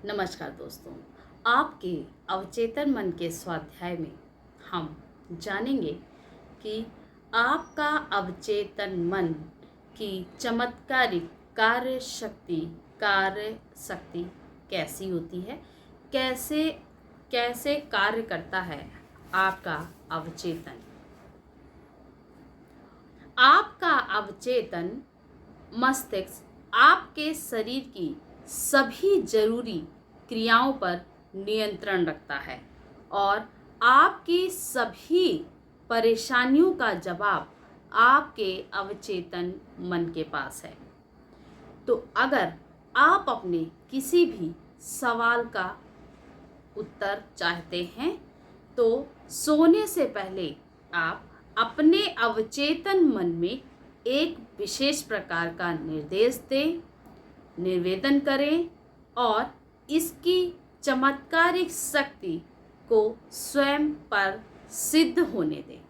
नमस्कार दोस्तों। आपके अवचेतन मन के स्वाध्याय में हम जानेंगे कि आपका अवचेतन मन की चमत्कारिक कार्य शक्ति कैसी होती है, कैसे कैसे कार्य करता है आपका अवचेतन। आपका अवचेतन मस्तिष्क आपके शरीर की सभी जरूरी क्रियाओं पर नियंत्रण रखता है और आपकी सभी परेशानियों का जवाब आपके अवचेतन मन के पास है। तो अगर आप अपने किसी भी सवाल का उत्तर चाहते हैं तो सोने से पहले आप अपने अवचेतन मन में एक विशेष प्रकार का निर्देश दें, निवेदन करें और इसकी चमत्कारिक शक्ति को स्वयं पर सिद्ध होने दें।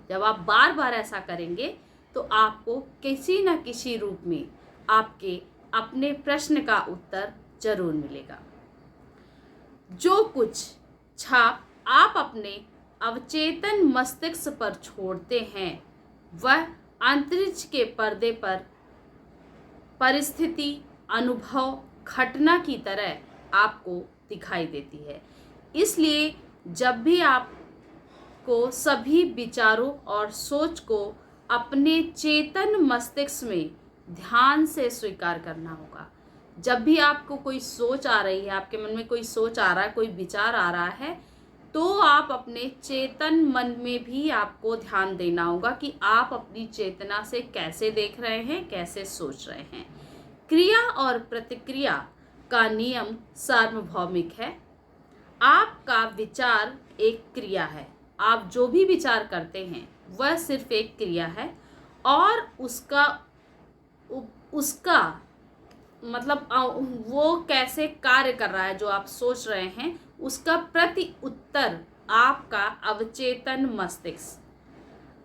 जब आप बार बार ऐसा करेंगे तो आपको किसी न किसी रूप में आपके अपने प्रश्न का उत्तर जरूर मिलेगा। जो कुछ छाप आप अपने अवचेतन मस्तिष्क पर छोड़ते हैं वह अंतरिक्ष के पर्दे पर परिस्थिति, अनुभव, घटना की तरह आपको दिखाई देती है। इसलिए जब भी आपको सभी विचारों और सोच को अपने चेतन मस्तिष्क में ध्यान से स्वीकार करना होगा। जब भी आपको कोई सोच आ रही है, आपके मन में कोई सोच आ रहा है, कोई विचार आ रहा है, तो आप अपने चेतन मन में भी आपको ध्यान देना होगा कि आप अपनी चेतना से कैसे देख रहे हैं, कैसे सोच रहे हैं। क्रिया और प्रतिक्रिया का नियम सार्वभौमिक है। आपका विचार एक क्रिया है। आप जो भी विचार करते हैं वह सिर्फ एक क्रिया है और उसका मतलब वो कैसे कार्य कर रहा है, जो आप सोच रहे हैं उसका प्रति उत्तर आपका अवचेतन मस्तिष्क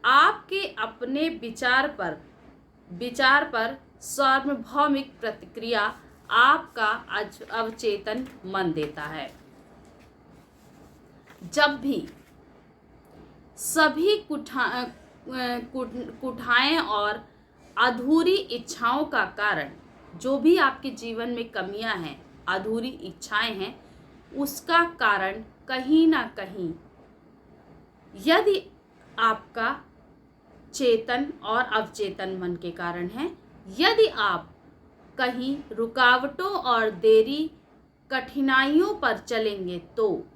आपके अपने विचार पर सार्वभौमिक प्रतिक्रिया आपका अवचेतन मन देता है। जब भी सभी कुठाएं और अधूरी इच्छाओं का कारण, जो भी आपके जीवन में कमियां हैं, अधूरी इच्छाएं हैं, उसका कारण कहीं ना कहीं यदि आपका चेतन और अवचेतन मन के कारण है, यदि आप कहीं रुकावटों और देरी, कठिनाइयों पर चलेंगे तो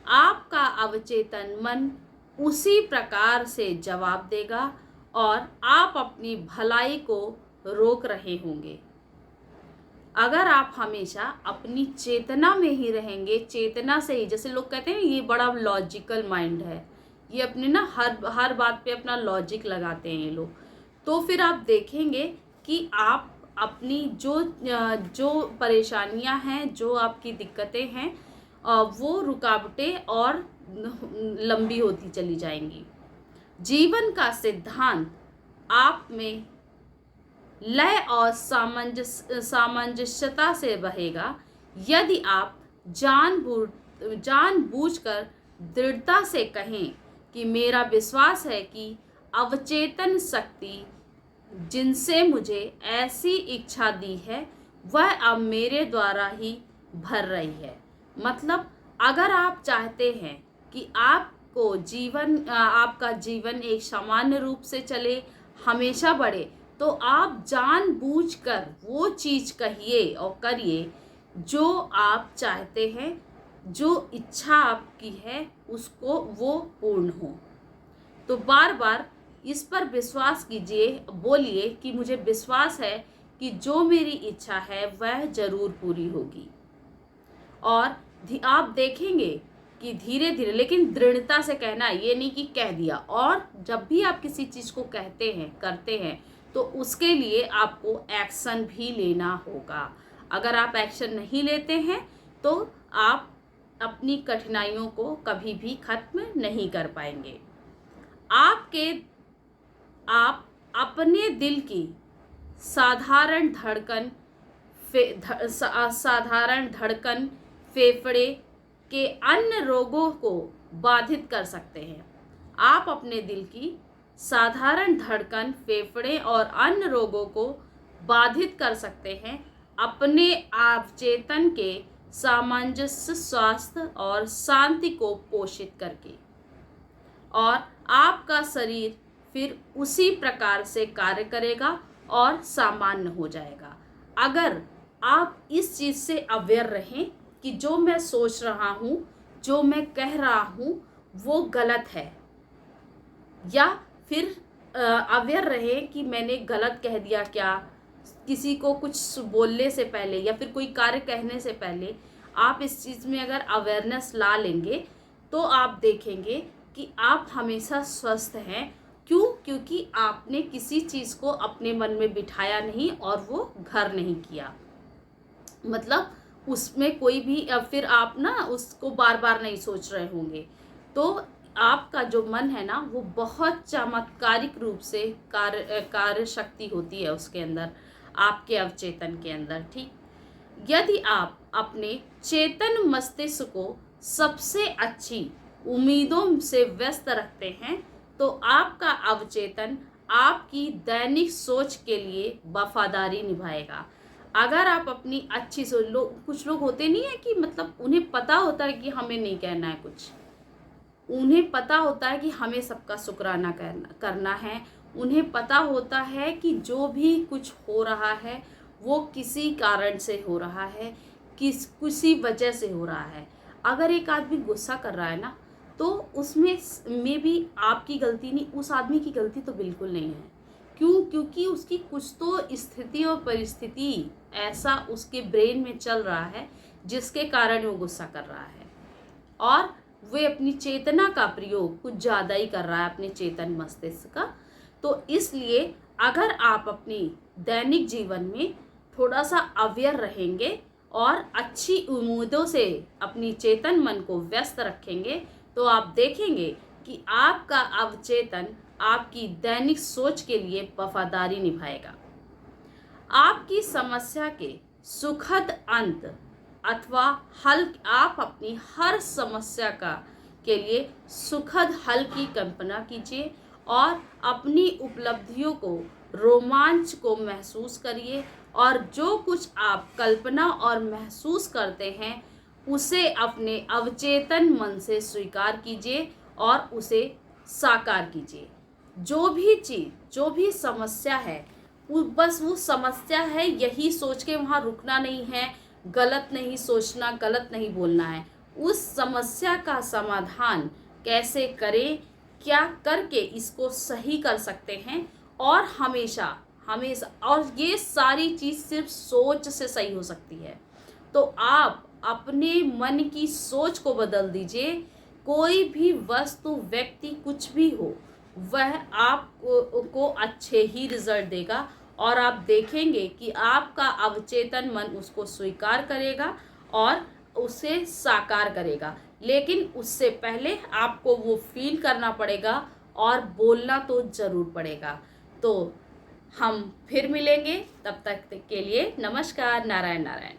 आपका अवचेतन मन उसी प्रकार से जवाब देगा और आप अपनी भलाई को रोक रहे होंगे। अगर आप हमेशा अपनी चेतना में ही रहेंगे, चेतना से ही, जैसे लोग कहते हैं ये बड़ा लॉजिकल माइंड है, ये अपने ना हर बात पे अपना लॉजिक लगाते हैं ये लोग, तो फिर आप देखेंगे कि आप अपनी जो परेशानियां हैं, जो आपकी दिक्कतें हैं, वो रुकावटें और लंबी होती चली जाएंगी। जीवन का सिद्धांत आप में लय और सामंजस्यता से बहेगा यदि आप जानबूझकर दृढ़ता से कहें कि मेरा विश्वास है कि अवचेतन शक्ति जिनसे मुझे ऐसी इच्छा दी है वह अब मेरे द्वारा ही भर रही है। मतलब अगर आप चाहते हैं कि आपका जीवन एक सामान्य रूप से चले, हमेशा बढ़े, तो आप जानबूझकर वो चीज़ कहिए और करिए जो आप चाहते हैं, जो इच्छा आपकी है उसको वो पूर्ण हो। तो बार बार इस पर विश्वास कीजिए, बोलिए कि मुझे विश्वास है कि जो मेरी इच्छा है वह ज़रूर पूरी होगी। और आप देखेंगे कि धीरे धीरे, लेकिन दृढ़ता से कहना, ये नहीं कि कह दिया। और जब भी आप किसी चीज़ को कहते हैं, करते हैं, तो उसके लिए आपको एक्शन भी लेना होगा। अगर आप एक्शन नहीं लेते हैं तो आप अपनी कठिनाइयों को कभी भी खत्म नहीं कर पाएंगे। आप अपने दिल की साधारण धड़कन फेफड़े के अन्य रोगों को बाधित कर सकते हैं। आप अपने दिल की साधारण धड़कन, फेफड़े और अन्य रोगों को बाधित कर सकते हैं अपने अवचेतन के सामंजस्य, स्वास्थ्य और शांति को पोषित करके, और आपका शरीर फिर उसी प्रकार से कार्य करेगा और सामान्य हो जाएगा। अगर आप इस चीज़ से अवेयर रहें कि जो मैं सोच रहा हूँ, जो मैं कह रहा हूँ वो गलत है, या फिर अवेयर रहे कि मैंने गलत कह दिया क्या, किसी को कुछ बोलने से पहले या फिर कोई कार्य कहने से पहले आप इस चीज़ में अगर अवेयरनेस ला लेंगे तो आप देखेंगे कि आप हमेशा स्वस्थ हैं। क्यों? क्योंकि आपने किसी चीज़ को अपने मन में बिठाया नहीं और वो घर नहीं किया, मतलब उसमें कोई भी फिर आप ना उसको बार बार नहीं सोच रहे होंगे। तो आपका जो मन है ना वो बहुत चमत्कारिक रूप से कार्य शक्ति होती है उसके अंदर, आपके अवचेतन के अंदर। ठीक, यदि आप अपने चेतन मस्तिष्क को सबसे अच्छी उम्मीदों से व्यस्त रखते हैं तो आपका अवचेतन आपकी दैनिक सोच के लिए वफादारी निभाएगा। अगर आप अपनी अच्छी सोच, कुछ लोग होते नहीं है कि मतलब उन्हें पता होता है कि हमें नहीं कहना है कुछ, उन्हें पता होता है कि हमें सबका शुक्राना करना है, उन्हें पता होता है कि जो भी कुछ हो रहा है वो किसी कारण से हो रहा है, किसी वजह से हो रहा है। अगर एक आदमी गुस्सा कर रहा है ना तो उसमें भी आपकी गलती नहीं, उस आदमी की गलती तो बिल्कुल नहीं है। क्यों? क्योंकि उसकी कुछ तो स्थिति और परिस्थिति ऐसा उसके ब्रेन में चल रहा है जिसके कारण वो गुस्सा कर रहा है, और वे अपनी चेतना का प्रयोग कुछ ज़्यादा ही कर रहा है, अपने चेतन मस्तिष्क का। तो इसलिए अगर आप अपनी दैनिक जीवन में थोड़ा सा अवेयर रहेंगे और अच्छी उम्मीदों से अपनी चेतन मन को व्यस्त रखेंगे तो आप देखेंगे कि आपका अवचेतन आपकी दैनिक सोच के लिए वफादारी निभाएगा। आपकी समस्या के सुखद अंत अथवा हल, आप अपनी हर समस्या के लिए सुखद हल की कल्पना कीजिए और अपनी उपलब्धियों को, रोमांच को महसूस करिए, और जो कुछ आप कल्पना और महसूस करते हैं उसे अपने अवचेतन मन से स्वीकार कीजिए और उसे साकार कीजिए। जो भी चीज़, जो भी समस्या है बस वो समस्या है, यही सोच के वहाँ रुकना नहीं है, गलत नहीं सोचना, गलत नहीं बोलना है। उस समस्या का समाधान कैसे करें, क्या करके इसको सही कर सकते हैं, और हमेशा हमेशा, और ये सारी चीज़ सिर्फ सोच से सही हो सकती है। तो आप अपने मन की सोच को बदल दीजिए। कोई भी वस्तु, व्यक्ति, कुछ भी हो, वह आपको अच्छे ही रिजल्ट देगा, और आप देखेंगे कि आपका अवचेतन मन उसको स्वीकार करेगा और उसे साकार करेगा। लेकिन उससे पहले आपको वो फील करना पड़ेगा और बोलना तो ज़रूर पड़ेगा। तो हम फिर मिलेंगे, तब तक के लिए नमस्कार, नारायण नारायण।